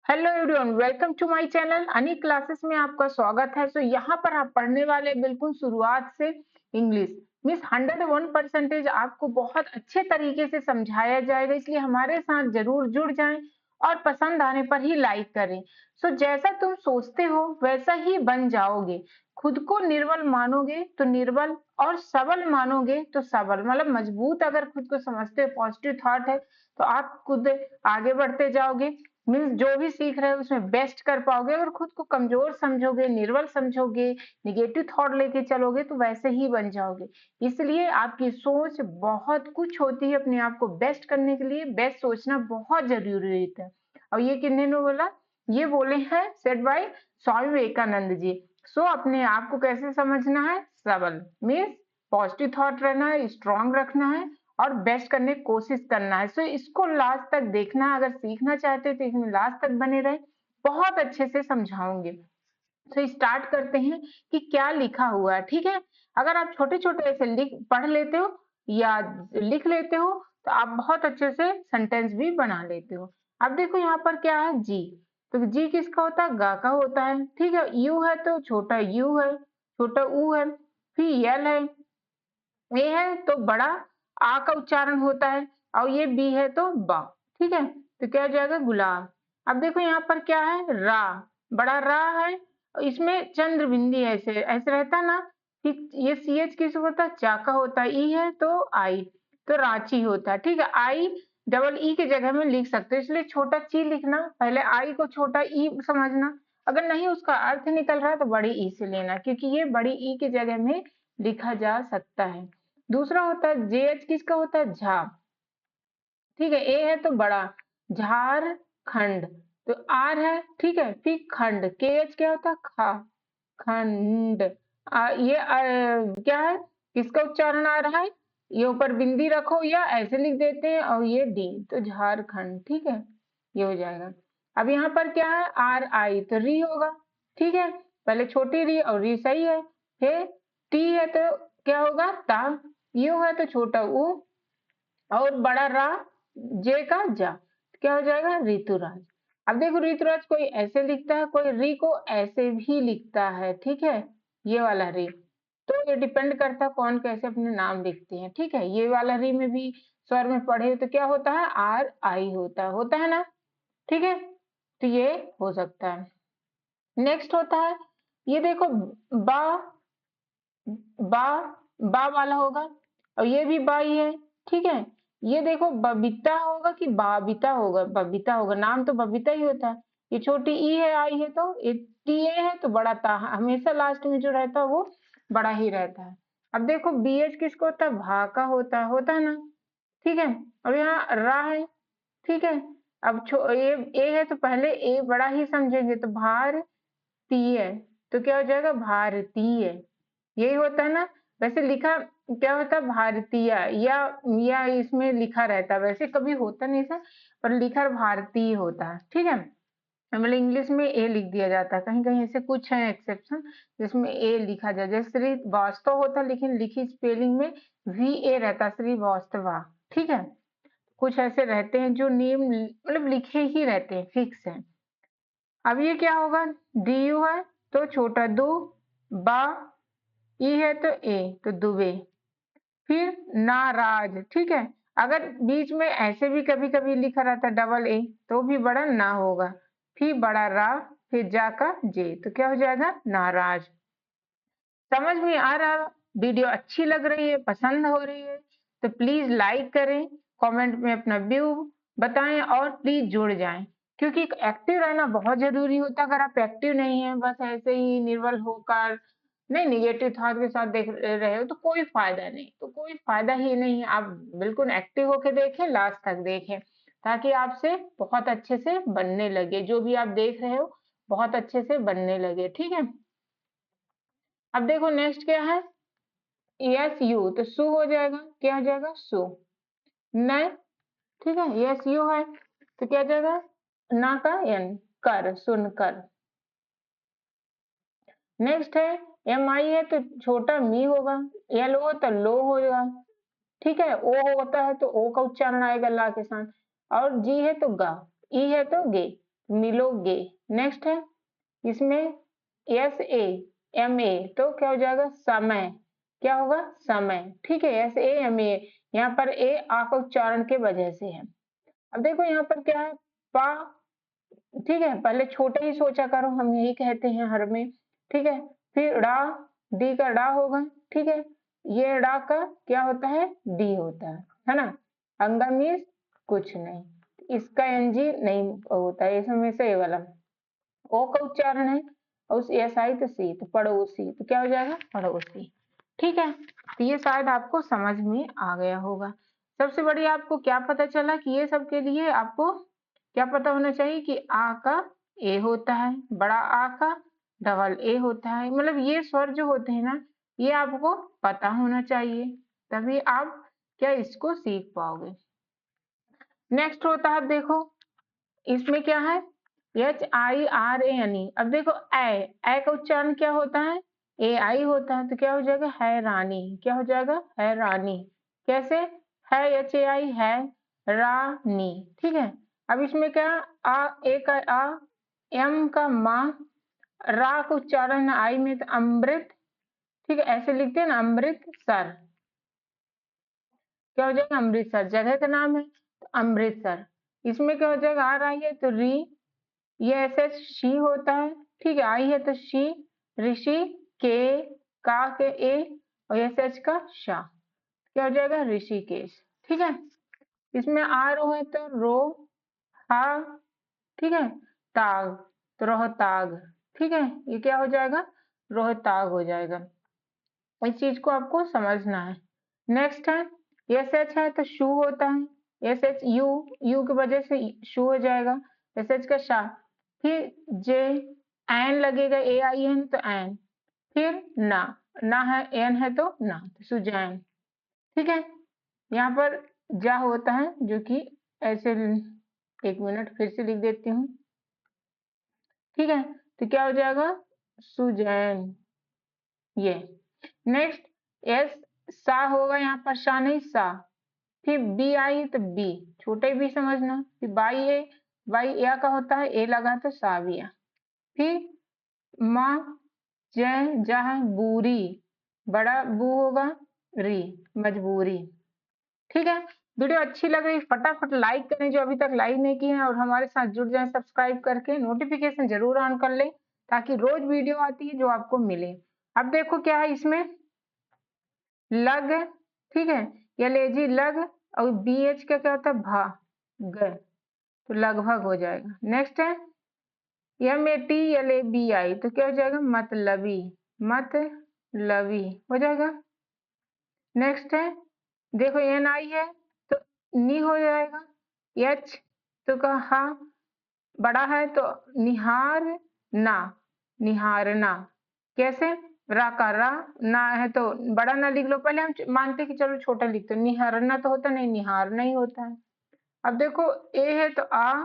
Hello everyone, welcome to my channel Annie classes में आपका स्वागत है। यहाँ पर आप पढ़ने वाले बिल्कुल शुरुआत से इंग्लिश मीन्स 101% आपको बहुत अच्छे तरीके से समझाया जाएगा, इसलिए हमारे साथ जरूर जुड़ जाएं और पसंद आने पर ही लाइक करें। जैसा तुम सोचते हो वैसा ही बन जाओगे। खुद को निर्बल मानोगे तो निर्बल, और सबल मानोगे तो सबल। मतलब मजबूत अगर खुद को समझते हो, पॉजिटिव थॉट है तो आप खुद आगे बढ़ते जाओगे। मीन्स जो भी सीख रहे हो उसमें बेस्ट कर पाओगे। अगर खुद को कमजोर समझोगे, निर्बल समझोगे, निगेटिव थॉट लेके चलोगे तो वैसे ही बन जाओगे। इसलिए आपकी सोच बहुत कुछ होती है, अपने आप को बेस्ट करने के लिए बेस्ट सोचना बहुत जरूरी होता है। और ये किन्ने ने बोला? ये बोले हैं सेड बाय स्वामी विवेकानंद जी। अपने आप को कैसे समझना है? सबल मीन्स पॉजिटिव थॉट रहना है, स्ट्रांग रखना है और बेस्ट करने की कोशिश करना है। इसको लास्ट तक देखना है। अगर सीखना चाहते हो तो इसमें लास्ट तक बने रहे, बहुत अच्छे से समझाऊंगे। स्टार्ट करते हैं कि क्या लिखा हुआ है। ठीक है, अगर आप छोटे छोटे ऐसे पढ़ लेते हो या लिख लेते हो तो आप बहुत अच्छे से सेंटेंस भी बना लेते हो। अब देखो यहाँ पर क्या है? जी। तो जी किसका होता है? गा का होता है। ठीक है, यू है तो छोटा यू है, छोटा ऊ है। फिर यल है, ए है तो बड़ा आ का उच्चारण होता है, और ये बी है तो बा। ठीक है, तो क्या हो जाएगा? गुलाब। अब देखो यहाँ पर क्या है? रा, बड़ा रा है, इसमें चंद्र बिंदी ऐसे ऐसे रहता ना। फिर ये सी एच किस होता है? चा का होता है। ई है तो आई, तो रांची होता है। ठीक है, आई डबल ई के जगह में लिख सकते हो, इसलिए छोटा ची लिखना, पहले आई को छोटा ई समझना। अगर नहीं उसका अर्थ निकल रहा है तो बड़ी ई से लेना, क्योंकि ये बड़ी ई के जगह में लिखा जा सकता है। दूसरा होता है जे एच किसका होता है? झा। ठीक है, ए है तो बड़ा, झारखंड, तो आर है। ठीक है, फिर खंड, के एच क्या होता है? खा, खंड। क्या है? किसका उच्चारण आ रहा है? ये ऊपर बिंदी रखो या ऐसे लिख देते हैं, और ये डी, तो झारखंड। ठीक है, ये हो जाएगा। अब यहाँ पर क्या है? आर आई तो री होगा। ठीक है, पहले छोटी री और री सही है। फिर टी है तो क्या होगा? ता। यू है तो छोटा ऊ, और बड़ा रा, जे का जा, क्या हो जाएगा? ऋतुराज। अब देखो ऋतुराज कोई ऐसे लिखता है, कोई री को ऐसे भी लिखता है। ठीक है, ये वाला री, तो ये डिपेंड करता है कौन कैसे अपने नाम लिखते हैं। ठीक है, ये वाला री में भी स्वर में पढ़े तो क्या होता है? आर आई होता है ना। ठीक है, तो ये हो सकता है। नेक्स्ट होता है, ये देखो बा, बा, बा वाला होगा, और ये भी बा ही है। ठीक है, ये देखो बबीता होगा कि बाबिता होगा? बबीता होगा, नाम तो बबीता ही होता है। ये छोटी ई है, आई है तो ये टी ए है तो बड़ा ता, हमेशा लास्ट में जो रहता है वो बड़ा ही रहता है। अब देखो बी एच किसको होता है? भा का होता है ना। ठीक है, और यहाँ रा है। ठीक है, अब ये ए है तो पहले ए बड़ा ही समझेंगे, तो भारतीय, तो क्या हो जाएगा? भारतीय, यही होता है ना। वैसे लिखा क्या होता है? भारतीय, या इसमें लिखा रहता है, वैसे कभी होता नहीं था, पर लिखा भारतीय होता है। ठीक है, मतलब इंग्लिश में ए लिख दिया जाता है, कहीं कहीं ऐसे कुछ है एक्सेप्शन जिसमें ए लिखा जाए, जैसे श्रीवास्तव होता है लेकिन लिखी स्पेलिंग में वी ए रहता है, श्रीवास्तवा। ठीक है, कुछ ऐसे रहते हैं जो नेम मतलब लिखे ही रहते हैं, फिक्स है। अब ये क्या होगा? डी यू है तो छोटा दो, बा, ई है तो ए, तो दुबे। फिर नाराज। ठीक है, अगर बीच में ऐसे भी कभी कभी लिखा रहता है डबल ए तो भी बड़ा ना होगा। फिर बड़ा रा, फिर जा का जे, तो क्या हो जाएगा? नाराज। समझ में आ रहा? वीडियो अच्छी लग रही है, पसंद हो रही है तो प्लीज लाइक करें, कमेंट में अपना व्यू बताएं और प्लीज जुड़ जाएं, क्योंकि एक्टिव रहना बहुत जरूरी होता है। अगर आप एक्टिव नहीं है, बस ऐसे ही निर्बल होकर नहीं, निगेटिव थॉट के साथ देख रहे हो तो कोई फायदा नहीं, तो कोई फायदा ही नहीं है। आप बिल्कुल एक्टिव होके देखें, लास्ट तक देखें, ताकि आपसे बहुत अच्छे से बनने लगे, जो भी आप देख रहे हो बहुत अच्छे से बनने लगे। ठीक है, अब देखो नेक्स्ट क्या है? यस यू, तो सु हो जाएगा। क्या हो जाएगा? सु। न। ठीक है, यस यू है तो क्या हो जाएगा? ना का एन, कर, सुनकर। नेक्स्ट है एम आई है तो छोटा मी होगा, एल ओ तो लो होगा। ठीक है, ओ होता है तो ओ का उच्चारण आएगा ला के साथ, और जी है तो गा, ई है तो गे। मिलोगे। नेक्स्ट है इसमें SMA तो क्या हो जाएगा समय, क्या होगा समय, ठीक है SMA। यहाँ पर ए आ का उच्चारण के वजह से है। अब देखो यहाँ पर क्या है पा, ठीक है पहले छोटे ही सोचा करो, हम यही कहते हैं हर में, ठीक है। फिर डा, डी का डा होगा, ठीक है। ये डा का क्या होता है डी होता है ना। अंगा मीन्स कुछ नहीं, इसका एनजी नहीं होता है, इसमें से ये वाला ओ का उच्चारण है और उस एस आई तो सी, तो पड़ोसी, तो क्या हो जाएगा पड़ोसी, ठीक है। तो ये शायद आपको समझ में आ गया होगा। सबसे बड़ी आपको क्या पता चला कि ये सब के लिए आपको क्या पता होना चाहिए कि आ का ए होता है, बड़ा आ का डबल ए होता है, मतलब ये स्वर जो होते हैं ना ये आपको पता होना चाहिए, तभी आप क्या इसको सीख पाओगे। नेक्स्ट होता है देखो इसमें क्या है HIRANE। अब देखो ए का उच्चारण क्या होता है AI होता है, तो क्या हो जाएगा है रानी, क्या हो जाएगा है रानी। कैसे है HAI है रानी, ठीक है। अब इसमें क्या आ ए का आ, एम का मा, रा का उच्चारण है आई में तो अमृत, ठीक है ऐसे लिखते हैं ना अमृतसर, क्या हो जाएगा अमृतसर जगह का नाम है तो अमृतसर। इसमें क्या हो जाएगा आ रही है तो री, ये ऐसे शी होता है, ठीक है आई है तो शी, ऋषि के, का के ए और एस एच का शा, क्या हो जाएगा ऋषिकेश, ठीक है। इसमें आ रो है तो रो, हा, ठीक है, ताग तो रोहताग, ठीक है ये क्या हो जाएगा रोहताग हो जाएगा। इस चीज को आपको समझना है। नेक्स्ट है एस एच है तो शू होता है, एस एच यू, यू की वजह से शू हो जाएगा, एस एच का शा, फिर जे, एन लगेगा ए आई एन तो एन, फिर ना, ना है एन है तो ना तो सुजैन, ठीक है। यहाँ पर जा होता है जो कि ऐसे, एक मिनट फिर से लिख देती हूँ, ठीक है। तो क्या हो जाएगा सुजैन ये। नेक्स्ट एस सा होगा, यहाँ पर शाह नहीं सा, फिर बी आई तो बी, छोटे बी समझना, फिर बाई ए, बाई या का होता है ए लगा तो साविया, फिर माँ जय जहाँ बूरी, बड़ा बू होगा री, मजबूरी, ठीक है। वीडियो अच्छी लग रही फटाफट लाइक करें जो अभी तक लाइक नहीं किए हैं, और हमारे साथ जुड़ जाएं सब्सक्राइब करके, नोटिफिकेशन जरूर ऑन कर लें ताकि रोज वीडियो आती है जो आपको मिले। अब देखो क्या है इसमें लग, ठीक है या लेजी लग, और बी एच का क्या होता है भा ग, तो लगभग हो जाएगा। नेक्स्ट है MATLABI तो क्या हो जाएगा मतलबी, मतलबी हो जाएगा। नेक्स्ट है देखो NI है तो नी हो जाएगा, एच तो कहा बड़ा है तो निहार ना, निहारना, कैसे रा का रा, ना है तो बड़ा ना लिख लो, पहले हम मानते कि चलो छोटा लिखते, निहारना तो होता नहीं निहारना ही होता है। अब देखो ए है तो आ,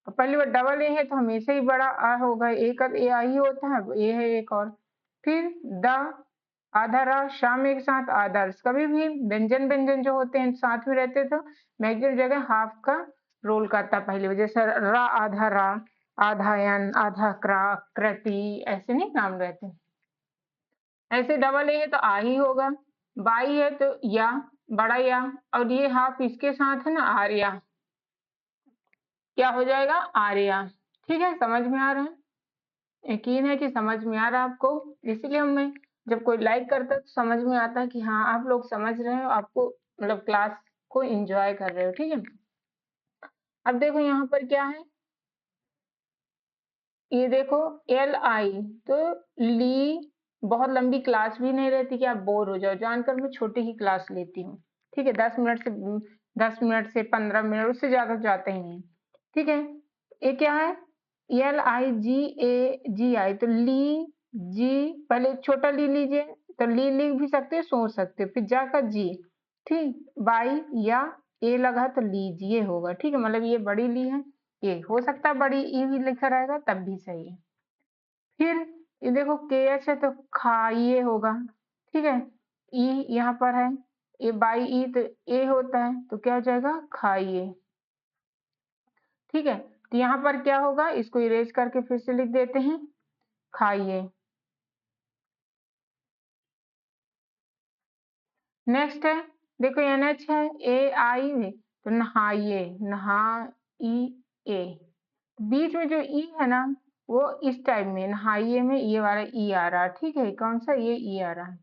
पहली बार डबल ए है तो हमेशा ही बड़ा आ होगा, ए का ए आ ही होता है, ए है एक और, फिर द, आधा रा शाम एक साथ आदर्श, कभी भी व्यंजन व्यंजन जो होते हैं साथ में रहते तो मैक्सिमम जगह हाफ का रोल करता पहले वजह से रा, आधा यन, आधा क्रा, कृति, ऐसे नहीं नाम रहते। ऐसे डबल ए है तो आ ही होगा, बाई है तो या, बड़ा या, और ये हाफ इसके साथ है ना आर्या, क्या हो जाएगा आर्या, ठीक है समझ में आ रहा है, यकीन है कि समझ में आ रहा है आपको, इसीलिए हमें जब कोई लाइक करता है तो समझ में आता है कि हाँ आप लोग समझ रहे हो, आपको मतलब क्लास को एंजॉय कर रहे हो, ठीक है। अब देखो यहाँ पर क्या है, ये देखो LI तो ली, बहुत लंबी क्लास भी नहीं रहती कि आप बोर हो जाओ, जानकर मैं छोटी ही क्लास लेती हूँ, ठीक है 10 मिनट से 15 मिनट, उससे ज्यादा जाते ही नहीं, ठीक है। ये क्या है LIGAGI तो ली जी, पहले छोटा ली लीजिए तो ली लिख भी सकते हो सोच सकते हो, फिर जा का जी, ठीक बाई या ए लगा तो लीजिए होगा, ठीक है मतलब ये बड़ी ली है, ये हो सकता है बड़ी ई भी लिखा रहेगा तब भी सही है। फिर ये देखो KH है तो खाइए होगा, ठीक है ई यहाँ पर है, ए बाई ई तो ए होता है तो क्या हो जाएगा खाइए, ठीक है। तो यहाँ पर क्या होगा, इसको इरेज करके फिर से लिख देते हैं, खाइए। नेक्स्ट है, देखो NH है, AI तो नहाइए, नहाइए। बीच में जो ई है ना, वो इस टाइप में नहाइए में ये वाला ई आ रहा है, ठीक है, कौन सा, ये ई आ रहा है।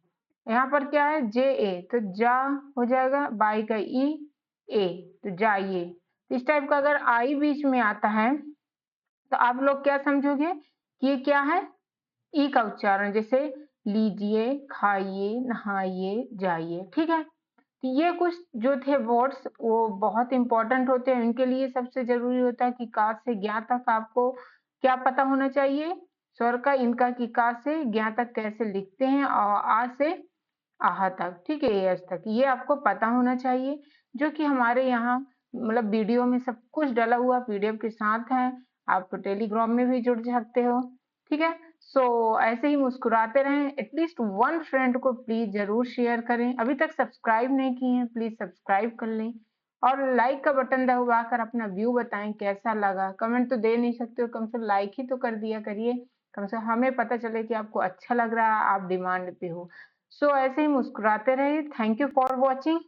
यहाँ पर क्या है, JA तो जा हो जाएगा, बाई का ए तो जाइए। तो इस टाइप का अगर आई बीच में आता है तो आप लोग क्या समझोगे कि ये क्या है, ई का उच्चारण, जैसे लीजिए, खाइए, नहाइए, जाइए, ठीक है। तो ये कुछ जो थे वर्ड्स वो बहुत इंपॉर्टेंट होते हैं, इनके लिए सबसे जरूरी होता है कि का से ज्ञा तक आपको क्या पता होना चाहिए, स्वर का, इनका कि का से ज्ञा तक कैसे लिखते हैं, और आ से आहा तक, ठीक है, एस तक, ये आपको पता होना चाहिए, जो कि हमारे यहाँ मतलब वीडियो में सब कुछ डला हुआ PDF के साथ है। आप टेलीग्राम में भी जुड़ सकते हो, ठीक है। सो ऐसे ही मुस्कुराते रहें, एटलीस्ट वन फ्रेंड को प्लीज जरूर शेयर करें, अभी तक सब्सक्राइब नहीं किए हैं प्लीज सब्सक्राइब कर लें, और लाइक का बटन दबाकर अपना व्यू बताएं कैसा लगा। कमेंट तो दे नहीं सकते हो, कम से कम लाइक ही तो कर दिया करिए, कम से कम हमें पता चले कि आपको अच्छा लग रहा है, आप डिमांड पे हो। सो ऐसे ही मुस्कुराते रहिए। Thank you for watching.